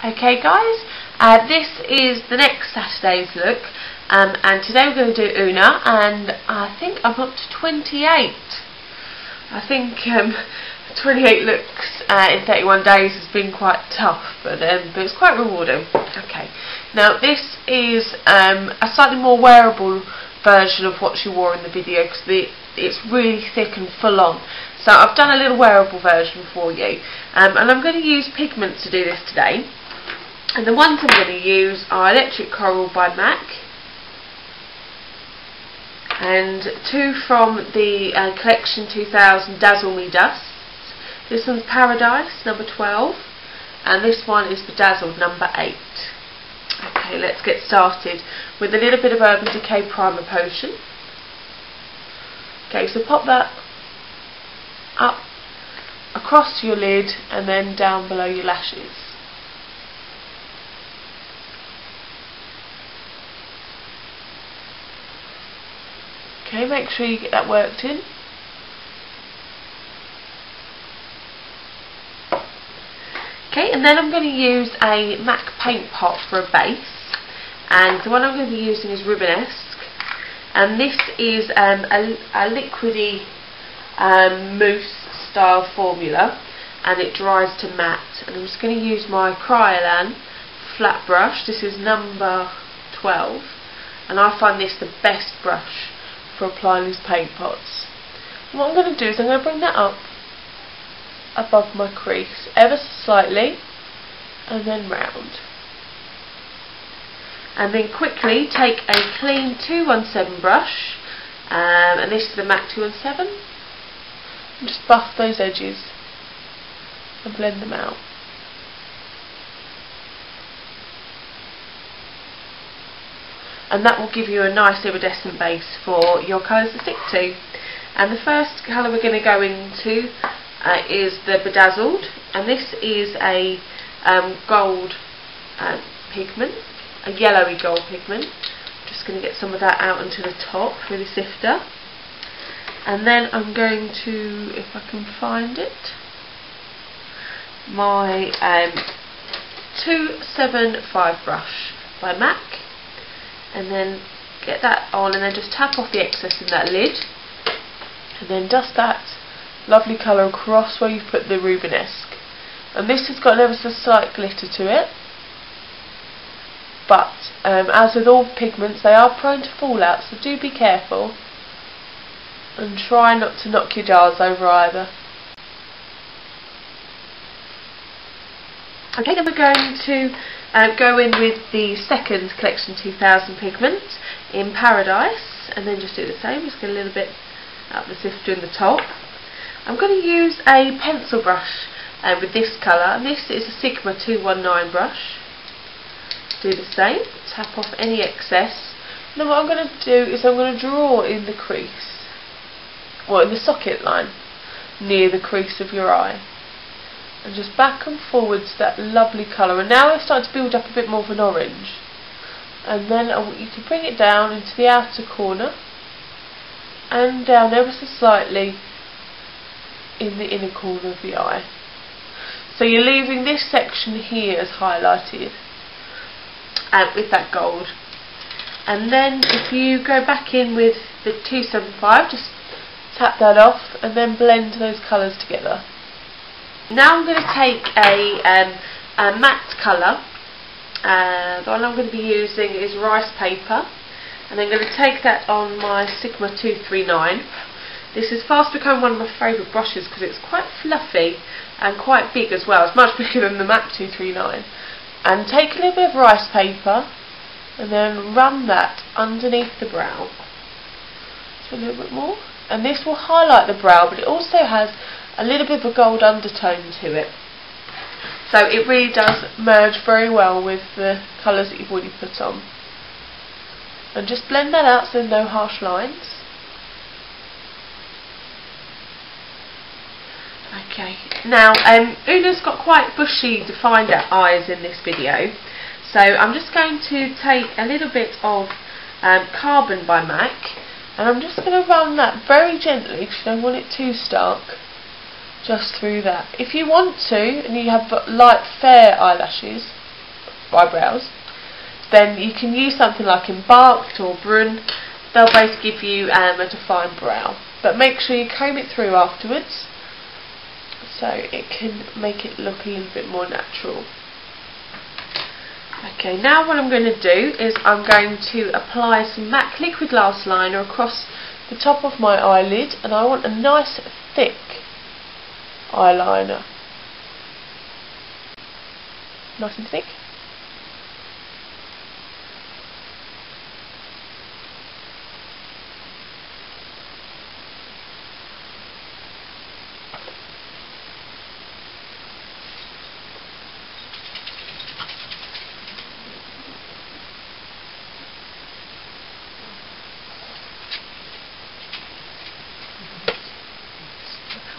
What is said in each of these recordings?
Okay guys, this is the next Saturday's look, and today we're going to do Una, and I think I'm up to 28. I think 28 looks in 31 days has been quite tough, but it's quite rewarding. Okay, now this is a slightly more wearable version of what she wore in the video, because it's really thick and full on. So I've done a little wearable version for you, and I'm going to use pigments to do this today. And the ones I'm going to use are Electric Coral by MAC, and two from the Collection 2000 Dazzle Me Dusts. This one's Paradise, number 12, and this one is Bedazzled, number 8. Okay, let's get started with a little bit of Urban Decay Primer Potion. Okay, so pop that up across your lid and then down below your lashes. Okay, make sure you get that worked in. Okay, and then I'm going to use a MAC paint pot for a base, and the one I'm going to be using is Rubenesque, and this is a liquidy mousse style formula, and it dries to matte. And I'm just going to use my Kryolan flat brush. This is number 12, and I find this the best brush for applying these paint pots. And what I'm going to do is I'm going to bring that up above my crease ever so slightly, and then round, and then quickly take a clean 217 brush, and this is the MAC 217, and just buff those edges and blend them out. And that will give you a nice iridescent base for your colours to stick to. And the first colour we're going to go into is the Bedazzled, and this is a gold pigment, a yellowy gold pigment. I'm just going to get some of that out onto the top with a sifter, and then I'm going to, if I can find it, my 275 brush by MAC, and then get that on, and then just tap off the excess in that lid, and then dust that lovely colour across where you've put the Rubenesque. And this has got an ever so slight glitter to it, but as with all pigments, they are prone to fallout, so do be careful and try not to knock your jars over either. Okay, then we're going to go in with the second Collection 2000 pigment in Paradise, and then just do the same. Just get a little bit out the sifter in the top. I'm going to use a pencil brush with this colour, and this is a Sigma 219 brush. Do the same, tap off any excess. Now what I'm going to do is I'm going to draw in the crease, or in the socket line near the crease of your eye, and just back and forwards that lovely colour. And now it's starting to build up a bit more of an orange, and then I want you to bring it down into the outer corner and down ever so slightly in the inner corner of the eye. So you're leaving this section here as highlighted with that gold. And then if you go back in with the 275, just tap that off and then blend those colours together. Now I'm going to take a matte colour. The one I'm going to be using is Rice Paper, and I'm going to take that on my Sigma 239. This has fast become one of my favourite brushes because it's quite fluffy and quite big as well. It's much bigger than the MAC 239. And take a little bit of rice paper and then run that underneath the brow. So a little bit more. And this will highlight the brow, but it also has a little bit of a gold undertone to it. So it really does merge very well with the colours that you've already put on. And just blend that out so no harsh lines. Okay, now Una's got quite bushy defined eyes in this video, so I'm just going to take a little bit of Carbon by MAC, and I'm just going to run that very gently because you don't want it too stark, just through that. If you want to, and you have light fair eyelashes, eyebrows, then you can use something like Embarked or Brun. They'll both give you a defined brow, but make sure you comb it through afterwards so it can make it look a little bit more natural. Okay, now what I'm going to do is I'm going to apply some MAC Liquid Lash Liner across the top of my eyelid, and I want a nice thick eyeliner. Nice and thick.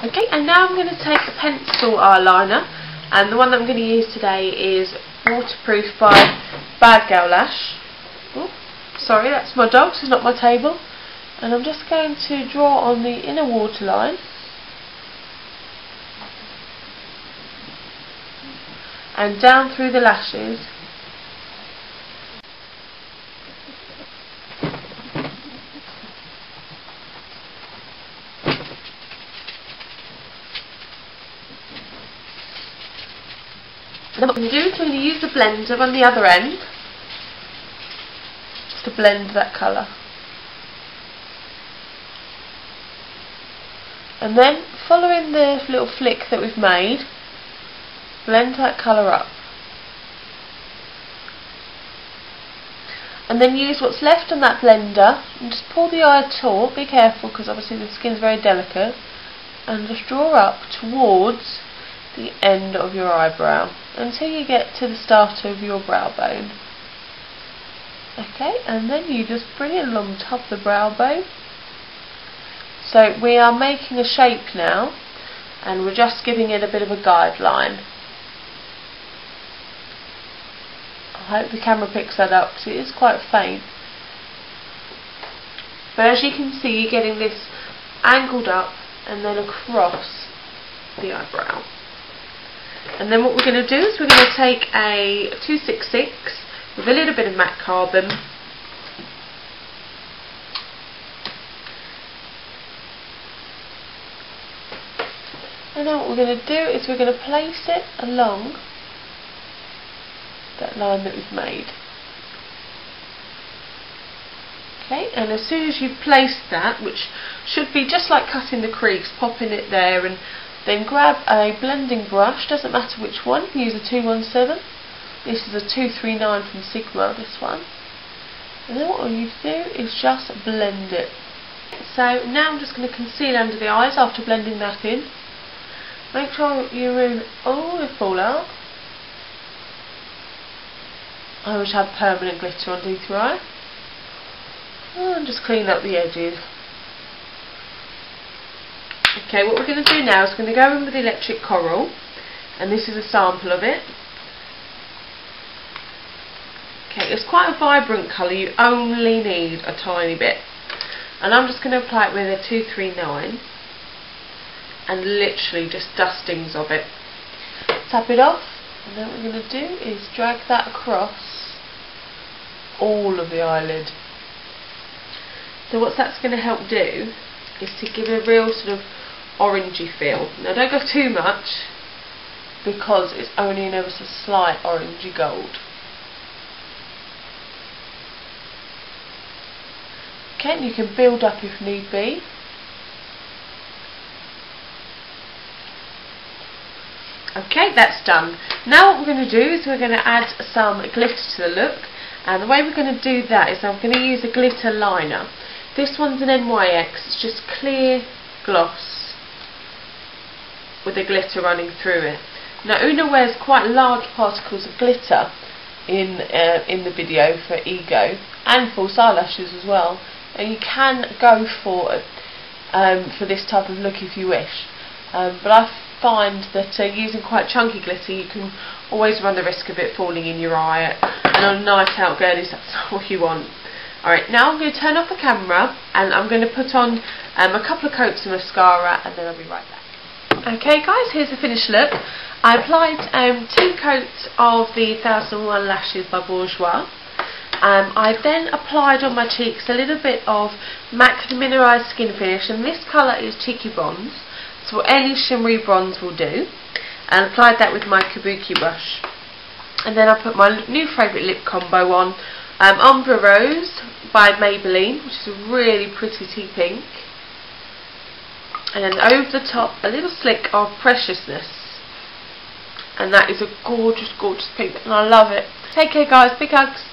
Okay, and now I'm going to take a pencil eyeliner, and the one that I'm going to use today is Waterproof by Bad Girl Lash. Oh, sorry, that's my dog, so it's not my table. And I'm just going to draw on the inner waterline and down through the lashes. And then what I'm going to do is I'm going to use the blender on the other end just to blend that colour. And then, following the little flick that we've made, blend that colour up. And then use what's left on that blender and just pull the eye taut. Be careful because obviously the skin's very delicate. And just draw up towards the end of your eyebrow until you get to the start of your brow bone. Okay, and then you just bring it along top of the brow bone. So we are making a shape now, and we're just giving it a bit of a guideline. I hope the camera picks that up because it is quite faint. But as you can see, you're getting this angled up and then across the eyebrow. And then what we're going to do is we're going to take a 266 with a little bit of MAC Carbon, and then what we're going to do is we're going to place it along that line that we've made. Okay, and as soon as you've placed that, which should be just like cutting the crease, popping it there, and then grab a blending brush, doesn't matter which one, you can use a 217, this is a 239 from Sigma, this one, and then what you do is just blend it. So now I'm just going to conceal under the eyes after blending that in. Make sure you remove all the fallout. I wish I had permanent glitter underneath your eye. And just clean up the edges. Okay, what we're going to do now is we're going to go in with the Electric Coral, and this is a sample of it. Okay, it's quite a vibrant colour, you only need a tiny bit. And I'm just going to apply it with a 239 and literally just dustings of it. Tap it off, and then what we're going to do is drag that across all of the eyelid. So what that's going to help do is to give a real sort of orangey feel. Now don't go too much because it's only an ever so slight orangey gold. Okay, and you can build up if need be. Okay, that's done. Now what we're going to do is we're going to add some glitter to the look, and the way we're going to do that is I'm going to use a glitter liner. This one's an NYX, it's just clear gloss with the glitter running through it. Now Una wears quite large particles of glitter in the video for Ego and false eyelashes as well, and you can go for this type of look if you wish, but I find that using quite chunky glitter you can always run the risk of it falling in your eye, and on night out girlies that's not what you want. Alright, now I'm going to turn off the camera and I'm going to put on a couple of coats of mascara, and then I'll be right back. Okay guys, here's the finished look. I applied 2 coats of the 1001 Lashes by Bourjois. I then applied on my cheeks a little bit of MAC Mineralized Skin Finish, and this colour is Cheeky Bronze, so any shimmery bronze will do, and applied that with my Kabuki brush. And then I put my new favourite lip combo on, Ombre Rose by Maybelline, which is a really pretty tea pink, and then over the top a little flick of Preciousness, and that is a gorgeous, gorgeous pink, and I love it. Take care guys, big hugs.